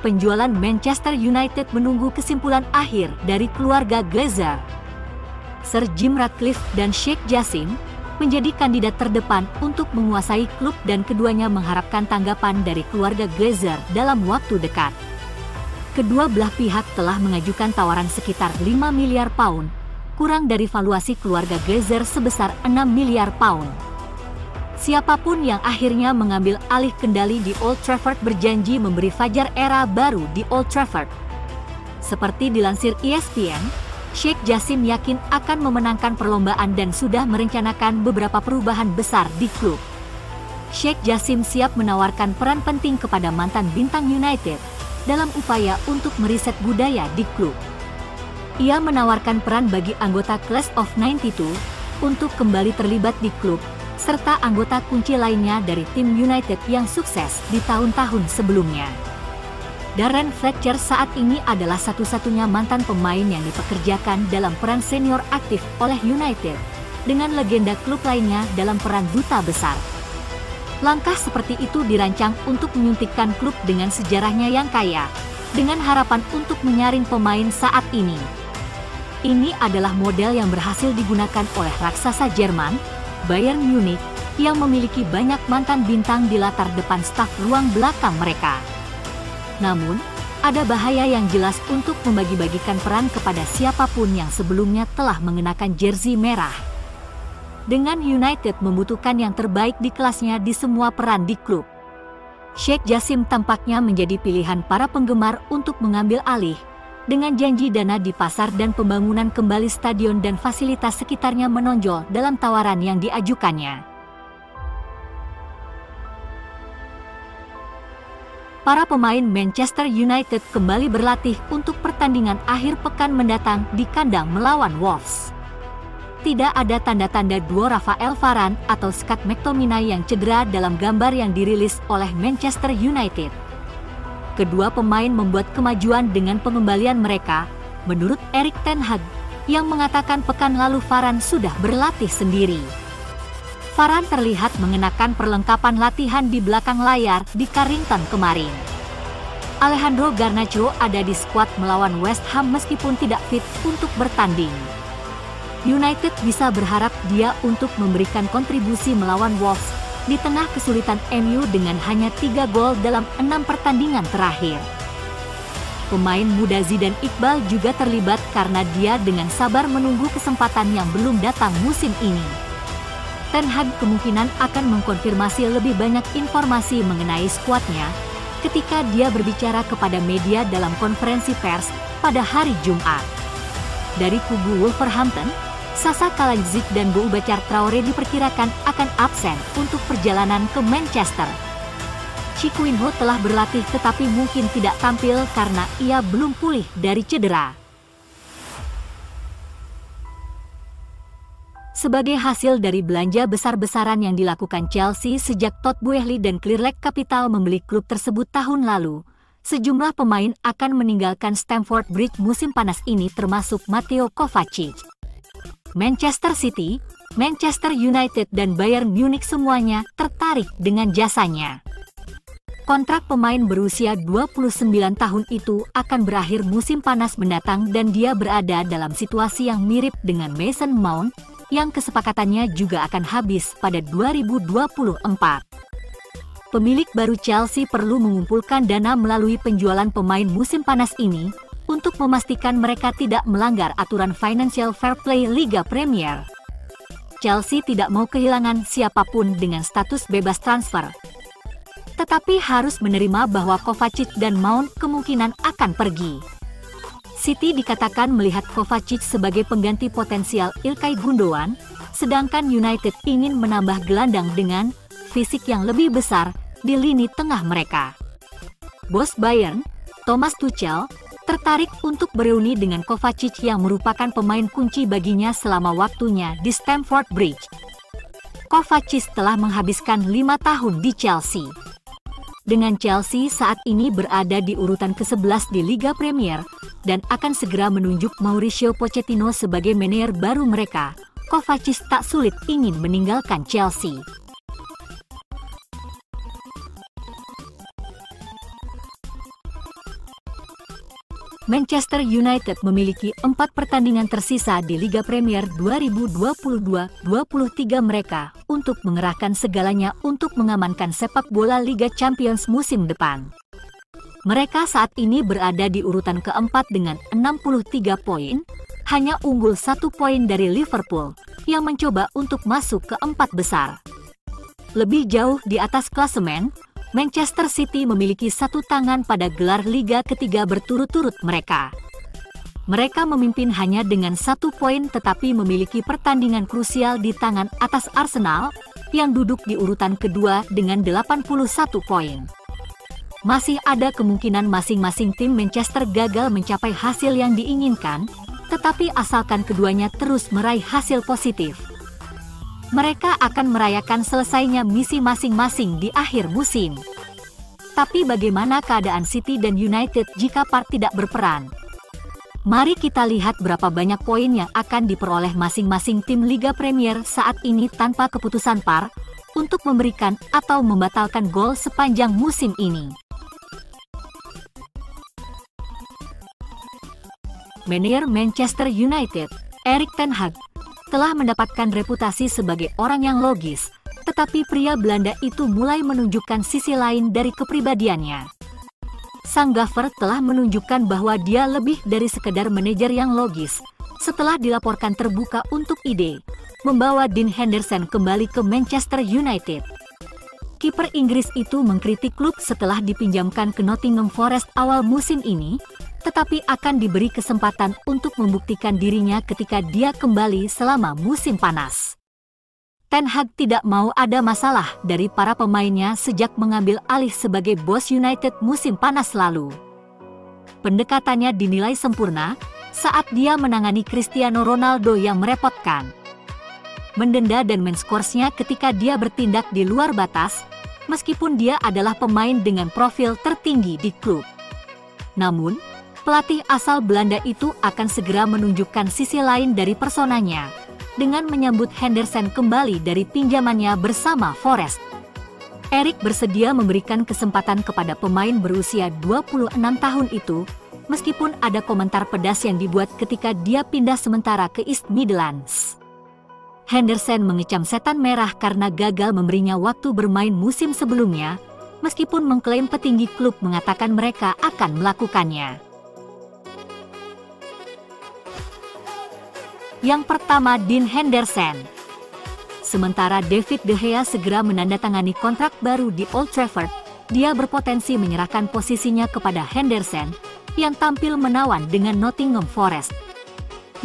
penjualan Manchester United menunggu kesimpulan akhir dari keluarga Glazer. Sir Jim Ratcliffe dan Sheikh Jassim menjadi kandidat terdepan untuk menguasai klub dan keduanya mengharapkan tanggapan dari keluarga Glazer dalam waktu dekat. Kedua belah pihak telah mengajukan tawaran sekitar 5 miliar pound, kurang dari valuasi keluarga Glazer sebesar 6 miliar pound. Siapapun yang akhirnya mengambil alih kendali di Old Trafford berjanji memberi fajar era baru di Old Trafford. Seperti dilansir ESPN, Sheikh Jassim yakin akan memenangkan perlombaan dan sudah merencanakan beberapa perubahan besar di klub. Sheikh Jassim siap menawarkan peran penting kepada mantan bintang United dalam upaya untuk meriset budaya di klub. Ia menawarkan peran bagi anggota Class of 92 untuk kembali terlibat di klub, serta anggota kunci lainnya dari tim United yang sukses di tahun-tahun sebelumnya. Darren Fletcher saat ini adalah satu-satunya mantan pemain yang dipekerjakan dalam peran senior aktif oleh United, dengan legenda klub lainnya dalam peran duta besar. Langkah seperti itu dirancang untuk menyuntikkan klub dengan sejarahnya yang kaya, dengan harapan untuk menyaring pemain saat ini. Ini adalah model yang berhasil digunakan oleh raksasa Jerman, Bayern Munich, yang memiliki banyak mantan bintang di latar depan staf ruang belakang mereka. Namun, ada bahaya yang jelas untuk membagi-bagikan peran kepada siapapun yang sebelumnya telah mengenakan jersey merah. Dengan United membutuhkan yang terbaik di kelasnya di semua peran di klub, Sheikh Jassim tampaknya menjadi pilihan para penggemar untuk mengambil alih, dengan janji dana di pasar dan pembangunan kembali stadion dan fasilitas sekitarnya menonjol dalam tawaran yang diajukannya. Para pemain Manchester United kembali berlatih untuk pertandingan akhir pekan mendatang di kandang melawan Wolves. Tidak ada tanda-tanda duo Rafael Varane atau Scott McTominay yang cedera dalam gambar yang dirilis oleh Manchester United. Kedua pemain membuat kemajuan dengan pengembalian mereka, menurut Erik ten Hag, yang mengatakan pekan lalu Varane sudah berlatih sendiri. Varane terlihat mengenakan perlengkapan latihan di belakang layar di Carrington kemarin. Alejandro Garnacho ada di skuad melawan West Ham meskipun tidak fit untuk bertanding. United bisa berharap dia untuk memberikan kontribusi melawan Wolves di tengah kesulitan MU dengan hanya 3 gol dalam 6 pertandingan terakhir. Pemain muda Zidane Iqbal juga terlibat karena dia dengan sabar menunggu kesempatan yang belum datang musim ini. Ten Hag kemungkinan akan mengkonfirmasi lebih banyak informasi mengenai skuadnya ketika dia berbicara kepada media dalam konferensi pers pada hari Jumat. Dari kubu Wolverhampton, Sasa Kalajdzic dan Boubacar Traoré diperkirakan akan absen untuk perjalanan ke Manchester. Chiquinho telah berlatih tetapi mungkin tidak tampil karena ia belum pulih dari cedera. Sebagai hasil dari belanja besar-besaran yang dilakukan Chelsea sejak Todd Boehly dan Clearlake Capital membeli klub tersebut tahun lalu, sejumlah pemain akan meninggalkan Stamford Bridge musim panas ini termasuk Mateo Kovacic. Manchester City, Manchester United dan Bayern Munich semuanya tertarik dengan jasanya. Kontrak pemain berusia 29 tahun itu akan berakhir musim panas mendatang dan dia berada dalam situasi yang mirip dengan Mason Mount, yang kesepakatannya juga akan habis pada 2024. Pemilik baru Chelsea perlu mengumpulkan dana melalui penjualan pemain musim panas ini, untuk memastikan mereka tidak melanggar aturan Financial Fair Play Liga Premier. Chelsea tidak mau kehilangan siapapun dengan status bebas transfer, tetapi harus menerima bahwa Kovacic dan Mount kemungkinan akan pergi. City dikatakan melihat Kovacic sebagai pengganti potensial Ilkay Gundogan, sedangkan United ingin menambah gelandang dengan fisik yang lebih besar di lini tengah mereka. Bos Bayern, Thomas Tuchel, tertarik untuk bereuni dengan Kovacic yang merupakan pemain kunci baginya selama waktunya di Stamford Bridge. Kovacic telah menghabiskan 5 tahun di Chelsea. Dengan Chelsea saat ini berada di urutan ke-11 di Liga Premier dan akan segera menunjuk Mauricio Pochettino sebagai manajer baru mereka, Kovacic tak sulit ingin meninggalkan Chelsea. Manchester United memiliki 4 pertandingan tersisa di Liga Premier 2022-23 mereka untuk mengerahkan segalanya untuk mengamankan sepak bola Liga Champions musim depan. Mereka saat ini berada di urutan keempat dengan 63 poin, hanya unggul 1 poin dari Liverpool yang mencoba untuk masuk ke 4 besar. Lebih jauh di atas klasemen, Manchester City memiliki 1 tangan pada gelar Liga ketiga berturut-turut mereka. Mereka memimpin hanya dengan 1 poin tetapi memiliki pertandingan krusial di tangan atas Arsenal yang duduk di urutan kedua dengan 81 poin. Masih ada kemungkinan masing-masing tim Manchester gagal mencapai hasil yang diinginkan, tetapi asalkan keduanya terus meraih hasil positif, mereka akan merayakan selesainya misi masing-masing di akhir musim. Tapi bagaimana keadaan City dan United jika VAR tidak berperan? Mari kita lihat berapa banyak poin yang akan diperoleh masing-masing tim Liga Premier saat ini tanpa keputusan VAR untuk memberikan atau membatalkan gol sepanjang musim ini. Manajer Manchester United, Erik ten Hag, telah mendapatkan reputasi sebagai orang yang logis, tetapi pria Belanda itu mulai menunjukkan sisi lain dari kepribadiannya. Sang Gaffer telah menunjukkan bahwa dia lebih dari sekedar manajer yang logis, setelah dilaporkan terbuka untuk ide membawa Dean Henderson kembali ke Manchester United. Kiper Inggris itu mengkritik klub setelah dipinjamkan ke Nottingham Forest awal musim ini, tetapi akan diberi kesempatan untuk membuktikan dirinya ketika dia kembali selama musim panas. Ten Hag tidak mau ada masalah dari para pemainnya sejak mengambil alih sebagai bos United musim panas lalu. Pendekatannya dinilai sempurna saat dia menangani Cristiano Ronaldo yang merepotkan, mendenda dan menskorsnya ketika dia bertindak di luar batas, meskipun dia adalah pemain dengan profil tertinggi di klub. Namun, pelatih asal Belanda itu akan segera menunjukkan sisi lain dari personanya dengan menyambut Henderson kembali dari pinjamannya bersama Forest. Erik bersedia memberikan kesempatan kepada pemain berusia 26 tahun itu, meskipun ada komentar pedas yang dibuat ketika dia pindah sementara ke East Midlands. Henderson mengecam setan merah karena gagal memberinya waktu bermain musim sebelumnya, meskipun mengklaim petinggi klub mengatakan mereka akan melakukannya. Yang pertama, Dean Henderson. Sementara David De Gea segera menandatangani kontrak baru di Old Trafford, dia berpotensi menyerahkan posisinya kepada Henderson yang tampil menawan dengan Nottingham Forest.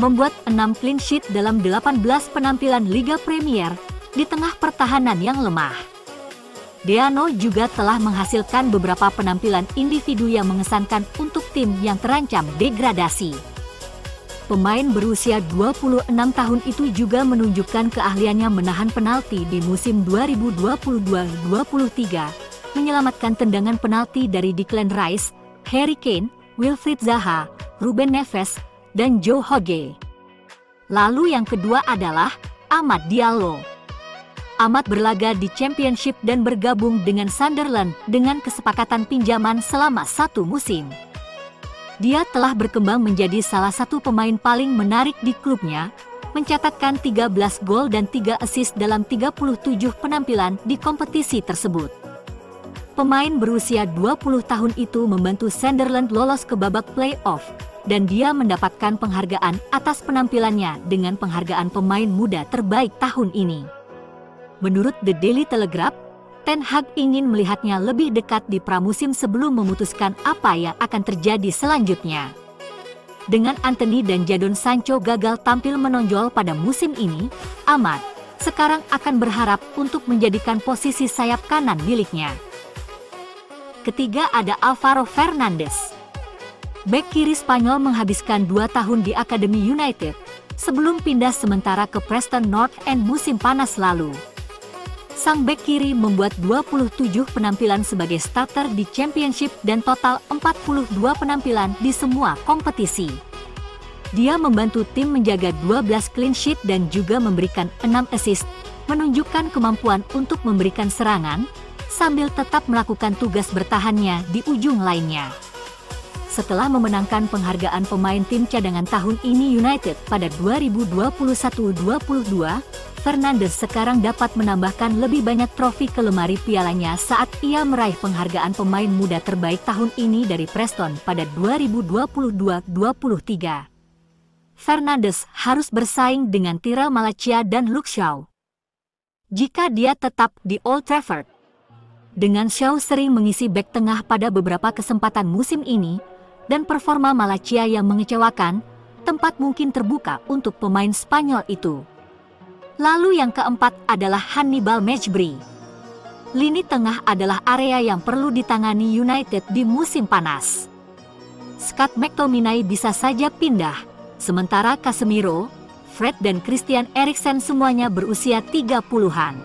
Membuat 6 clean sheet dalam 18 penampilan Liga Premier di tengah pertahanan yang lemah. Deano juga telah menghasilkan beberapa penampilan individu yang mengesankan untuk tim yang terancam degradasi. Pemain berusia 26 tahun itu juga menunjukkan keahliannya menahan penalti di musim 2022-23, menyelamatkan tendangan penalti dari Declan Rice, Harry Kane, Wilfried Zaha, Ruben Neves, dan Joe Hauge. Lalu yang kedua adalah Amad Diallo. Amad berlaga di Championship dan bergabung dengan Sunderland dengan kesepakatan pinjaman selama 1 musim. Dia telah berkembang menjadi salah satu pemain paling menarik di klubnya, mencatatkan 13 gol dan 3 assist dalam 37 penampilan di kompetisi tersebut. Pemain berusia 20 tahun itu membantu Sunderland lolos ke babak play-off, dan dia mendapatkan penghargaan atas penampilannya dengan penghargaan pemain muda terbaik tahun ini. Menurut The Daily Telegraph, Ten Hag ingin melihatnya lebih dekat di pramusim sebelum memutuskan apa yang akan terjadi selanjutnya. Dengan Anthony dan Jadon Sancho gagal tampil menonjol pada musim ini, Amad sekarang akan berharap untuk menjadikan posisi sayap kanan miliknya. Ketiga ada Alvaro Fernandes. Bek kiri Spanyol menghabiskan 2 tahun di Akademi United sebelum pindah sementara ke Preston North End musim panas lalu. Sang bek kiri membuat 27 penampilan sebagai starter di Championship dan total 42 penampilan di semua kompetisi. Dia membantu tim menjaga 12 clean sheet dan juga memberikan 6 assist, menunjukkan kemampuan untuk memberikan serangan, sambil tetap melakukan tugas bertahannya di ujung lainnya. Setelah memenangkan penghargaan pemain tim cadangan tahun ini United pada 2021-22, Fernandes sekarang dapat menambahkan lebih banyak trofi ke lemari pialanya saat ia meraih penghargaan pemain muda terbaik tahun ini dari Preston pada 2022-23. Fernandes harus bersaing dengan Tyrell Malacia dan Luke Shaw jika dia tetap di Old Trafford. Dengan Shaw sering mengisi bek tengah pada beberapa kesempatan musim ini, dan performa Malacia yang mengecewakan, tempat mungkin terbuka untuk pemain Spanyol itu. Lalu yang keempat adalah Hannibal Mejbri. Lini tengah adalah area yang perlu ditangani United di musim panas. Scott McTominay bisa saja pindah, sementara Casemiro, Fred dan Christian Eriksen semuanya berusia 30-an.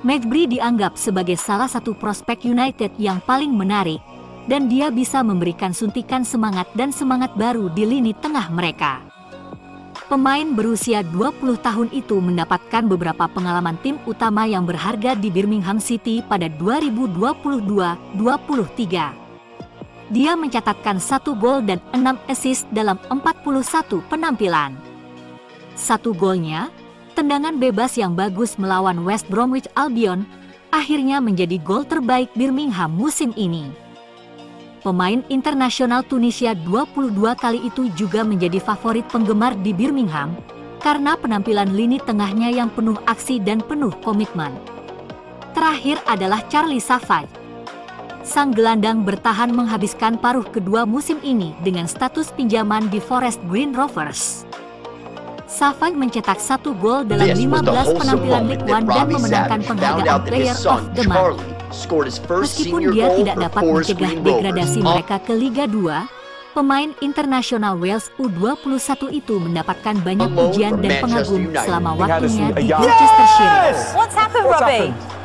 Mejbri dianggap sebagai salah satu prospek United yang paling menarik, dan dia bisa memberikan suntikan semangat dan semangat baru di lini tengah mereka. Pemain berusia 20 tahun itu mendapatkan beberapa pengalaman tim utama yang berharga di Birmingham City pada 2022-23. Dia mencatatkan 1 gol dan 6 assist dalam 41 penampilan. 1 golnya, tendangan bebas yang bagus melawan West Bromwich Albion, akhirnya menjadi gol terbaik Birmingham musim ini. Pemain internasional Tunisia 22 kali itu juga menjadi favorit penggemar di Birmingham karena penampilan lini tengahnya yang penuh aksi dan penuh komitmen. Terakhir adalah Charlie Savage. Sang gelandang bertahan menghabiskan paruh kedua musim ini dengan status pinjaman di Forest Green Rovers. Savage mencetak 1 gol dalam 15 penampilan League One dan memenangkan penghargaan Player of the Month. Meskipun dia tidak dapat mencegah degradasi mereka ke Liga 2, pemain internasional Wales U21 itu mendapatkan banyak pujian dan pengagum selama waktunya di Manchester City. What's happened, Robbie?